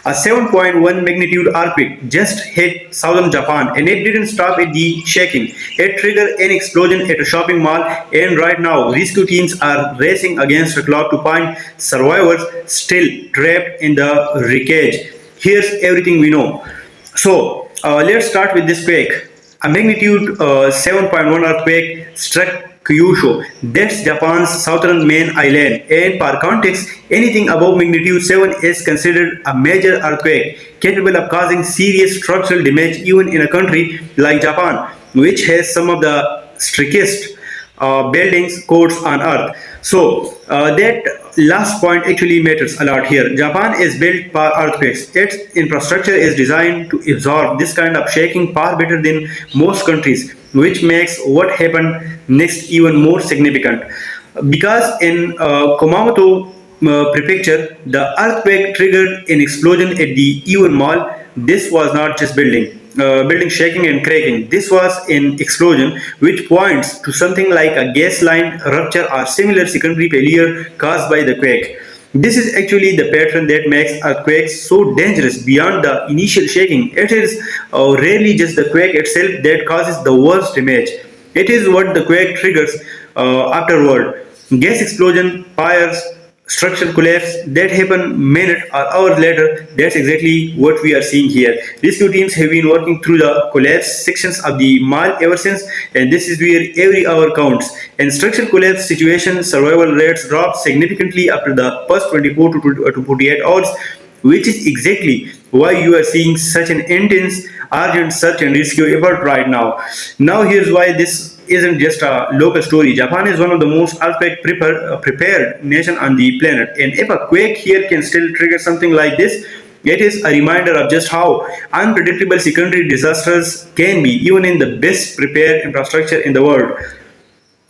A 7.1 magnitude earthquake just hit southern Japan and it didn't stop at the shaking. It triggered an explosion at a shopping mall, and right now rescue teams are racing against the clock to find survivors still trapped in the wreckage. Here's everything we know. So let's start with this quake. A magnitude 7.1 earthquake struck Kyushu, that's Japan's southern main island, and for context, anything above magnitude 7 is considered a major earthquake, capable of causing serious structural damage even in a country like Japan, which has some of the strictest buildings codes on earth. So that last point actually matters a lot here. Japan is built for earthquakes. Its infrastructure is designed to absorb this kind of shaking far better than most countries, which makes what happened next even more significant. Because in Kumamoto prefecture, the earthquake triggered an explosion at the Iwon Mall. This was not just building shaking and cracking. This was an explosion which points to something like a gas line rupture or similar secondary failure caused by the quake. This is actually the pattern that makes earthquakes so dangerous beyond the initial shaking. It is rarely just the quake itself that causes the worst damage. It is what the quake triggers afterward. Gas explosion, fires, structural collapse that happen minute or hours later. That's exactly what we are seeing here. Rescue teams have been working through the collapsed sections of the mall ever since, and this is where every hour counts. In structural collapse situations, survival rates drop significantly after the first 24 to 48 hours, which is exactly why you are seeing such an intense urgent search and rescue effort right now. Now here's why this isn't just a local story. Japan is one of the most earthquake prepared nation on the planet, and if a quake here can still trigger something like this, it is a reminder of just how unpredictable secondary disasters can be, even in the best prepared infrastructure in the world.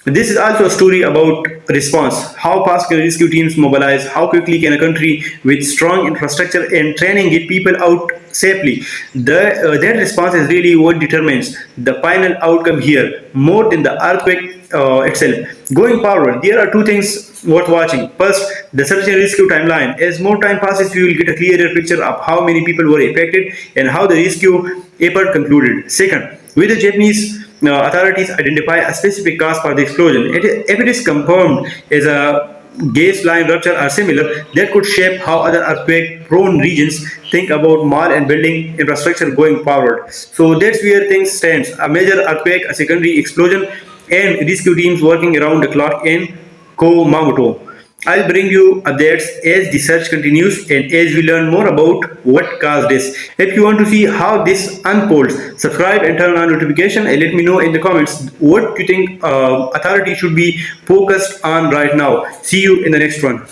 This is also a story about response. How fast can rescue teams mobilize? How quickly can a country with strong infrastructure and training get people out safely? That response is really what determines the final outcome here, more than the earthquake itself. Going forward, there are two things worth watching. First, the search and rescue timeline. As more time passes, you will get a clearer picture of how many people were affected and how the rescue effort concluded. Second, with the Japanese authorities identify a specific cause for the explosion. If it is confirmed as a gas line rupture or similar, that could shape how other earthquake-prone regions think about mall and building infrastructure going forward. So that's where things stand. A major earthquake, a secondary explosion, and rescue teams working around the clock in Kumamoto. I'll bring you updates as the search continues and as we learn more about what caused this. If you want to see how this unfolds, subscribe and turn on notification and let me know in the comments what you think authorities should be focused on right now. See you in the next one.